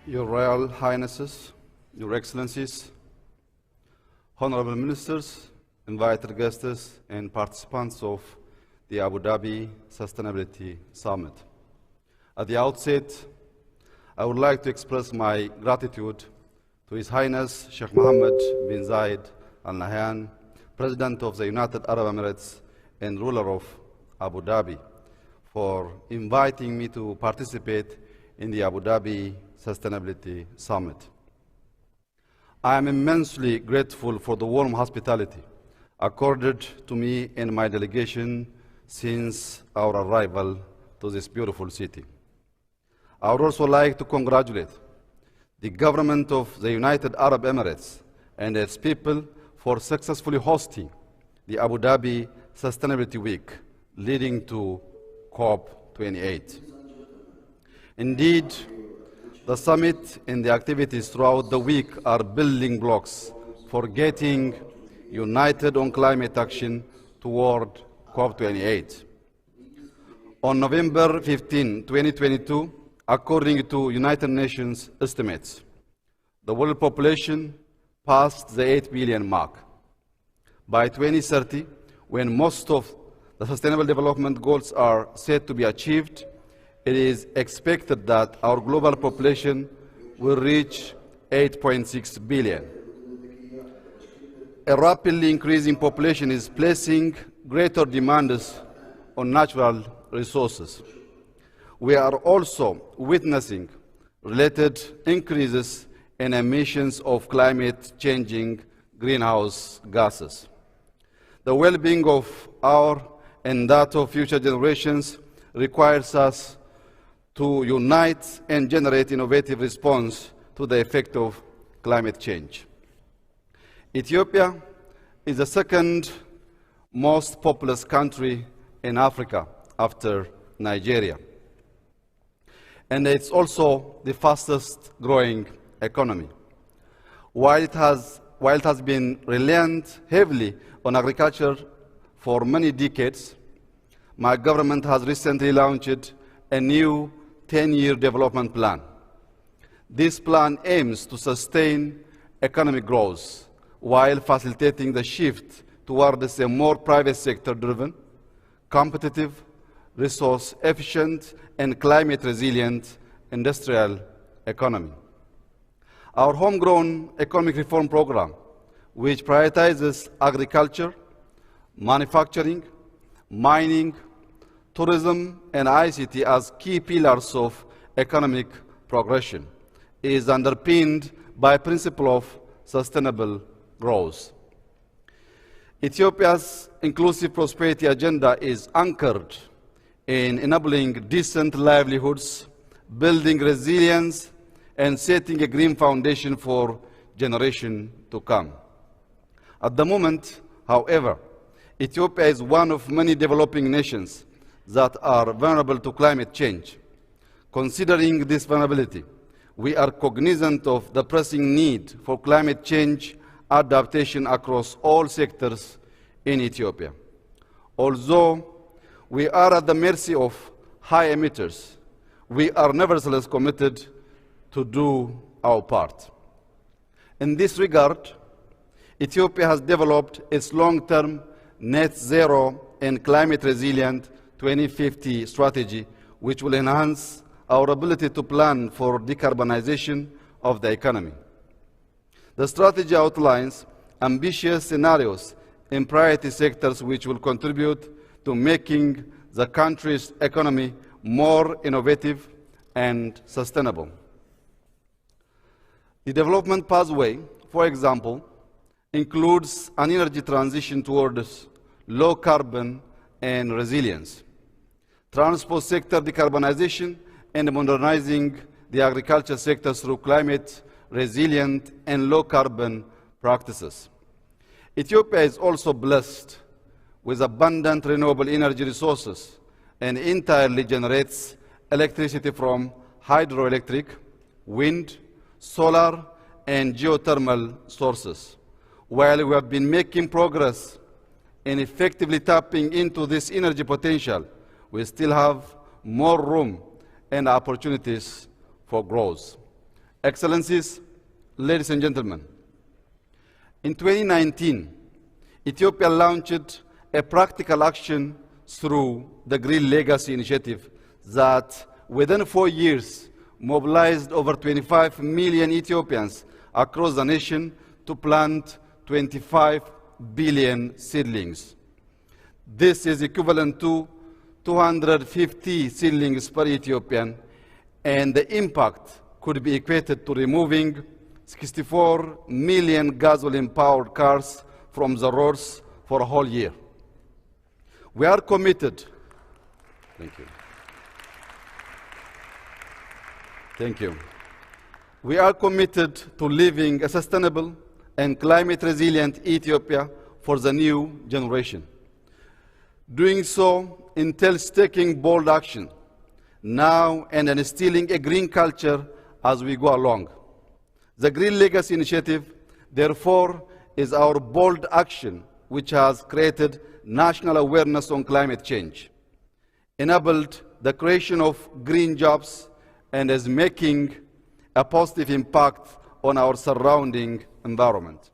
Your Royal Highnesses, Your Excellencies, Honorable Ministers, invited guests and participants of the Abu Dhabi Sustainability Summit. At the outset, I would like to express my gratitude to His Highness Sheikh Mohammed bin Zayed Al Nahyan, President of the United Arab Emirates and ruler of Abu Dhabi, for inviting me to participate in the Abu Dhabi Sustainability Summit. I am immensely grateful for the warm hospitality accorded to me and my delegation since our arrival to this beautiful city. I would also like to congratulate the government of the United Arab Emirates and its people for successfully hosting the Abu Dhabi Sustainability Week, leading to COP28. Indeed, the summit and the activities throughout the week are building blocks for getting united on climate action toward COP28. On November 15, 2022, according to United Nations estimates, the world population passed the 8 billion mark. By 2030, when most of the Sustainable Development Goals are set to be achieved, it is expected that our global population will reach 8.6 billion. A rapidly increasing population is placing greater demands on natural resources. We are also witnessing related increases in emissions of climate-changing greenhouse gases. The well-being of our and that of future generations requires us to unite and generate innovative response to the effect of climate change. Ethiopia is the second most populous country in Africa after Nigeria. And it's also the fastest growing economy. While it has been reliant heavily on agriculture for many decades, my government has recently launched a new 10-year development plan. This plan aims to sustain economic growth while facilitating the shift towards a more private sector-driven, competitive, resource-efficient, and climate-resilient industrial economy. Our homegrown economic reform program, which prioritizes agriculture, manufacturing, mining, tourism, and ICT as key pillars of economic progression, is underpinned by a principle of sustainable growth. Ethiopia's inclusive prosperity agenda is anchored in enabling decent livelihoods, building resilience, and setting a green foundation for generations to come. At the moment, however, Ethiopia is one of many developing nations that are vulnerable to climate change. Considering this vulnerability, we are cognizant of the pressing need for climate change adaptation across all sectors in Ethiopia. Although we are at the mercy of high emitters, we are nevertheless committed to do our part. In this regard, Ethiopia has developed its long-term net zero and climate resilient 2050 strategy, which will enhance our ability to plan for decarbonization of the economy. The strategy outlines ambitious scenarios in priority sectors which will contribute to making the country's economy more innovative and sustainable. The development pathway, for example, includes an energy transition towards low carbon and resilience, transport sector decarbonization, and modernizing the agriculture sector through climate resilient and low carbon practices. Ethiopia is also blessed with abundant renewable energy resources and entirely generates electricity from hydroelectric, wind, solar, and geothermal sources. While we have been making progress in effectively tapping into this energy potential, we still have more room and opportunities for growth. Excellencies, ladies and gentlemen, in 2019, Ethiopia launched a practical action through the Green Legacy Initiative that, within 4 years, mobilized over 25 million Ethiopians across the nation to plant 25 billion seedlings. This is equivalent to 250 seedlings per Ethiopian, and the impact could be equated to removing 64 million gasoline-powered cars from the roads for a whole year. We are committed. Thank you. Thank you. We are committed to living a sustainable and climate-resilient Ethiopia for the new generation. Doing so entails taking bold action now and instilling a green culture as we go along. The Green Legacy Initiative, therefore, is our bold action which has created national awareness on climate change, enabled the creation of green jobs, and is making a positive impact on our surrounding environment.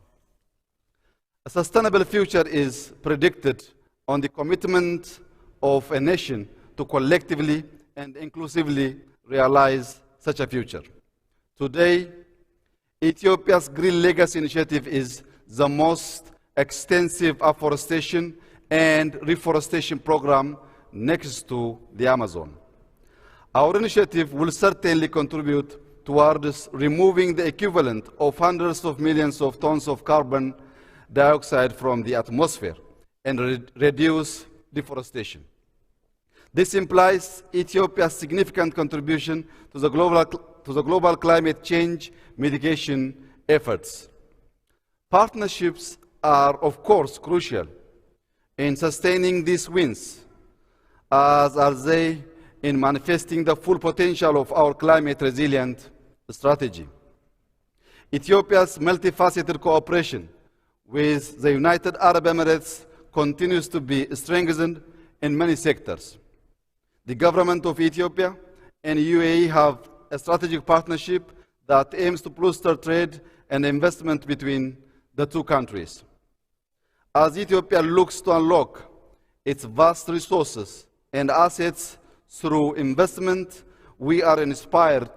A sustainable future is predicted on the commitment of a nation to collectively and inclusively realize such a future. Today, Ethiopia's Green Legacy Initiative is the most extensive afforestation and reforestation program next to the Amazon. Our initiative will certainly contribute towards removing the equivalent of hundreds of millions of tons of carbon dioxide from the atmosphere and reduce deforestation. This implies Ethiopia's significant contribution to the global climate change mitigation efforts. Partnerships are, of course, crucial in sustaining these wins, as are they in manifesting the full potential of our climate-resilient strategy. Ethiopia's multifaceted cooperation with the United Arab Emirates continues to be strengthened in many sectors. The government of Ethiopia and UAE have a strategic partnership that aims to boost trade and investment between the two countries. As Ethiopia looks to unlock its vast resources and assets through investment, we are inspired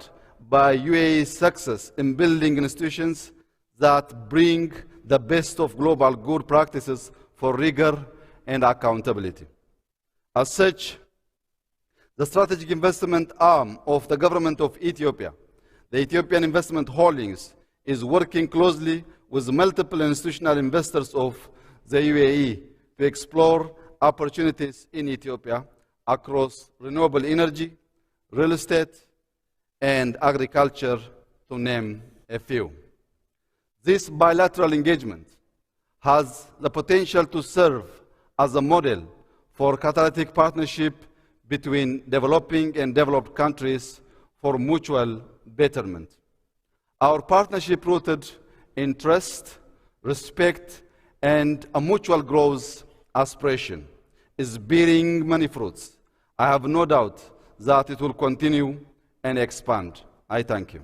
by UAE's success in building institutions that bring the best of global good practices for rigor and accountability. As such, the strategic investment arm of the government of Ethiopia, the Ethiopian Investment Holdings, is working closely with multiple institutional investors of the UAE to explore opportunities in Ethiopia across renewable energy, real estate, and agriculture, to name a few. This bilateral engagement has the potential to serve as a model for catalytic partnership between developing and developed countries for mutual betterment. Our partnership, rooted in trust, respect, and a mutual growth aspiration, is bearing many fruits. I have no doubt that it will continue and expand. I thank you.